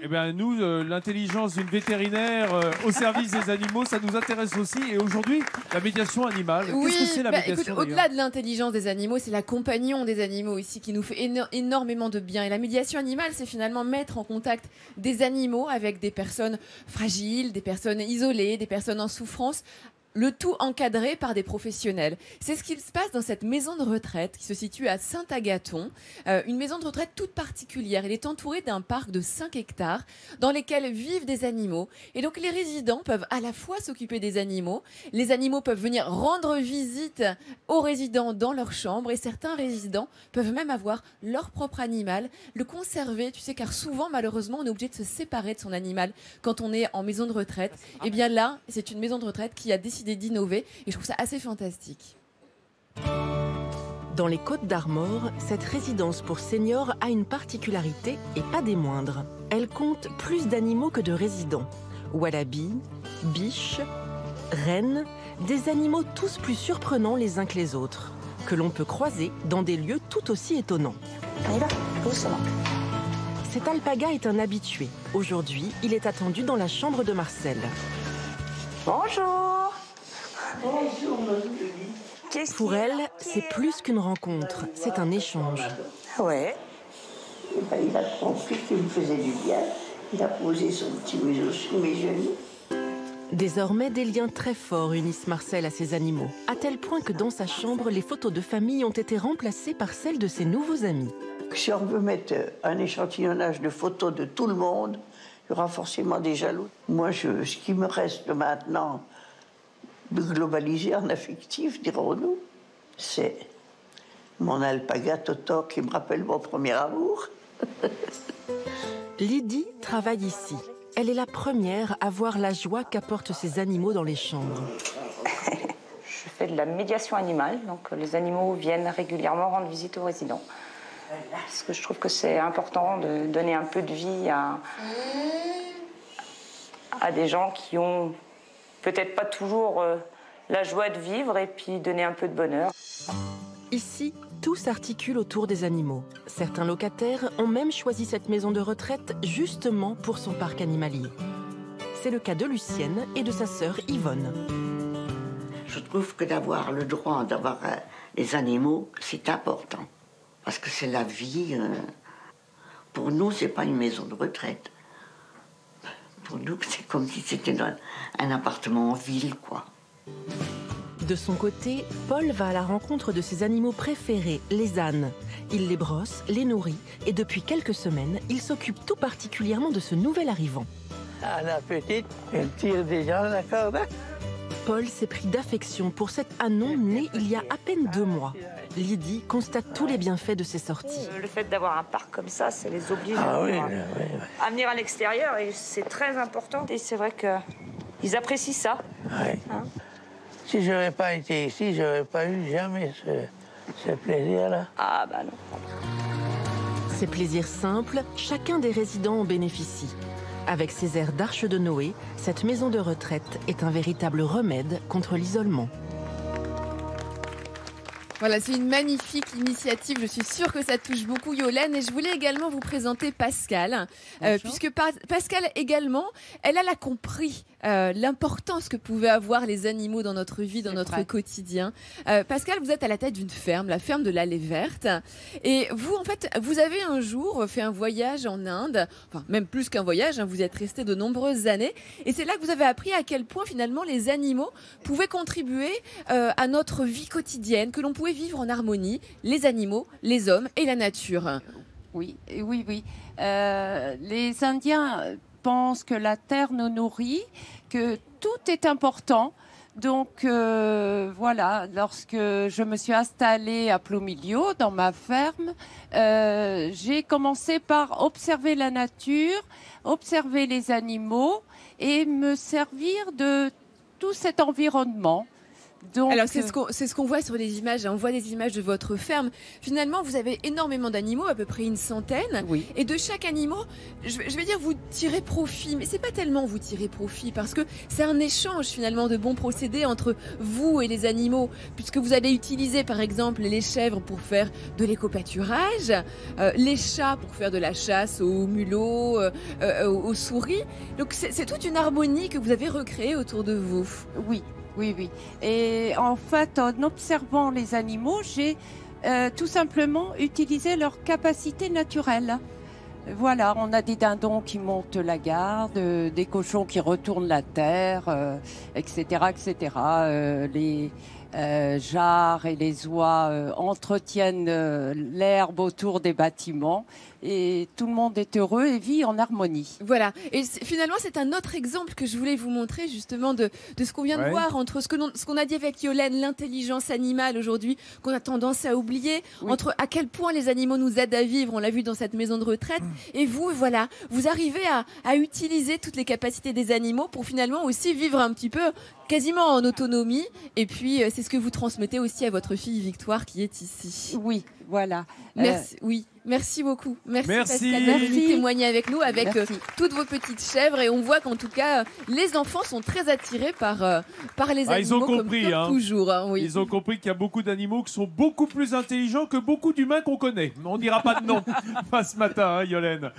Eh bien, nous, l'intelligence d'une vétérinaire au service des animaux, ça nous intéresse aussi. Et aujourd'hui, la médiation animale. Oui, qu'est-ce que c'est la médiation écoute, au-delà de l'intelligence des animaux, c'est la compagnon des animaux ici qui nous fait énormément de bien. Et la médiation animale, c'est finalement mettre en contact des animaux avec des personnes fragiles, des personnes isolées, des personnes en souffrance. Le tout encadré par des professionnels. C'est ce qui se passe dans cette maison de retraite qui se situe à Saint-Agathon, une maison de retraite toute particulière. Elle est entourée d'un parc de 5 hectares dans lesquels vivent des animaux. Et donc les résidents peuvent à la fois s'occuper des animaux, les animaux peuvent venir rendre visite aux résidents dans leur chambre et certains résidents peuvent même avoir leur propre animal, le conserver, tu sais, car souvent malheureusement on est obligé de se séparer de son animal quand on est en maison de retraite. Et bien là, c'est une maison de retraite qui a décidé d'innover et je trouve ça assez fantastique. Dans les Côtes-d'Armor, cette résidence pour seniors a une particularité et pas des moindres. Elle compte plus d'animaux que de résidents. Wallabies, biches, rennes, des animaux tous plus surprenants les uns que les autres, que l'on peut croiser dans des lieux tout aussi étonnants. On y va, doucement. Cet alpaga est un habitué. Aujourd'hui, il est attendu dans la chambre de Marcel. Bonjour. Bonjour, Julie. Pour elle, c'est plus qu'une rencontre, c'est un échange. Ouais. Eh ben, il a compris qu'il me faisait du bien. Il a posé son petit museau sur mes genoux. Désormais, des liens très forts unissent Marcel à ses animaux, à tel point que dans sa chambre, les photos de famille ont été remplacées par celles de ses nouveaux amis. Si on veut mettre un échantillonnage de photos de tout le monde, il y aura forcément des jaloux. Moi, ce qui me reste maintenant de globaliser en affectif, dirons-nous, c'est mon alpaga Toto qui me rappelle mon premier amour. Lydie travaille ici. Elle est la première à voir la joie qu'apportent ces animaux dans les chambres. Je fais de la médiation animale, donc les animaux viennent régulièrement rendre visite aux résidents. Parce que je trouve que c'est important de donner un peu de vie à des gens qui ont peut-être pas toujours la joie de vivre et puis donner un peu de bonheur. Ici, tout s'articule autour des animaux. Certains locataires ont même choisi cette maison de retraite justement pour son parc animalier. C'est le cas de Lucienne et de sa sœur Yvonne. Je trouve que d'avoir le droit d'avoir les animaux, c'est important. Parce que c'est la vie. Pour nous, c'est pas une maison de retraite. Pour nous, c'est comme si c'était un appartement en ville, quoi. De son côté, Paul va à la rencontre de ses animaux préférés, les ânes. Il les brosse, les nourrit et depuis quelques semaines, il s'occupe tout particulièrement de ce nouvel arrivant. Ah, la petite, elle tire déjà la corde. Paul s'est pris d'affection pour cet ânon né il y a à peine 2 mois. Lydie constate tous les bienfaits de ses sorties. Le fait d'avoir un parc comme ça, ça les oblige à venir à l'extérieur et c'est très important. Et c'est vrai qu'ils apprécient ça. Ouais. Hein? Si je n'aurais pas été ici, je n'aurais pas eu jamais ce plaisir-là. Ah bah non. Ces plaisirs simples, chacun des résidents en bénéficie. Avec ses airs d'arche de Noé, cette maison de retraite est un véritable remède contre l'isolement. Voilà, c'est une magnifique initiative. Je suis sûre que ça touche beaucoup Yolène. Et je voulais également vous présenter Pascal. Puisque Pascal également, elle a compris l'importance que pouvaient avoir les animaux dans notre vie, dans notre quotidien. Pascal, vous êtes à la tête d'une ferme, la ferme de l'Allée Verte. Et vous, en fait, vous avez un jour fait un voyage en Inde. Enfin, même plus qu'un voyage, hein, vous êtes resté de nombreuses années. Et c'est là que vous avez appris à quel point, finalement, les animaux pouvaient contribuer à notre vie quotidienne, que l'on pouvait vivre en harmonie, les animaux, les hommes et la nature. Oui. Les Indiens pensent que la terre nous nourrit, que tout est important. Donc voilà, lorsque je me suis installée à Plomilio, dans ma ferme, j'ai commencé par observer la nature, observer les animaux et me servir de tout cet environnement. Donc, alors c'est ce qu'on voit sur les images, on voit des images de votre ferme. Finalement, vous avez énormément d'animaux, à peu près une centaine. Oui. Et de chaque animal, je vais dire, vous tirez profit. Mais c'est pas tellement vous tirez profit, parce que c'est un échange finalement de bons procédés entre vous et les animaux. Puisque vous allez utiliser par exemple les chèvres pour faire de l'éco-pâturage, les chats pour faire de la chasse aux mulots, aux souris. Donc c'est toute une harmonie que vous avez recréée autour de vous. Oui. Et en fait, en observant les animaux, j'ai tout simplement utilisé leur capacité naturelle. Voilà, on a des dindons qui montent la garde, des cochons qui retournent la terre, etc., etc. Les jarres et les oies entretiennent l'herbe autour des bâtiments et tout le monde est heureux et vit en harmonie. Voilà, et finalement c'est un autre exemple que je voulais vous montrer justement de ce qu'on vient de voir entre ce qu'on a dit avec Yolène, l'intelligence animale aujourd'hui qu'on a tendance à oublier, entre à quel point les animaux nous aident à vivre, on l'a vu dans cette maison de retraite, et vous, voilà, vous arrivez à utiliser toutes les capacités des animaux pour finalement aussi vivre un petit peu quasiment en autonomie, et puis c'est ce que vous transmettez aussi à votre fille Victoire qui est ici. Oui, voilà. Merci, merci beaucoup. Merci. Pascal Merci. de témoigner avec nous, avec toutes vos petites chèvres, et on voit qu'en tout cas les enfants sont très attirés par les animaux. Ils ont compris, comme toujours. Oui. Ils ont compris qu'il y a beaucoup d'animaux qui sont beaucoup plus intelligents que beaucoup d'humains qu'on connaît. On dira pas de nom. Pas ce matin, Yolène.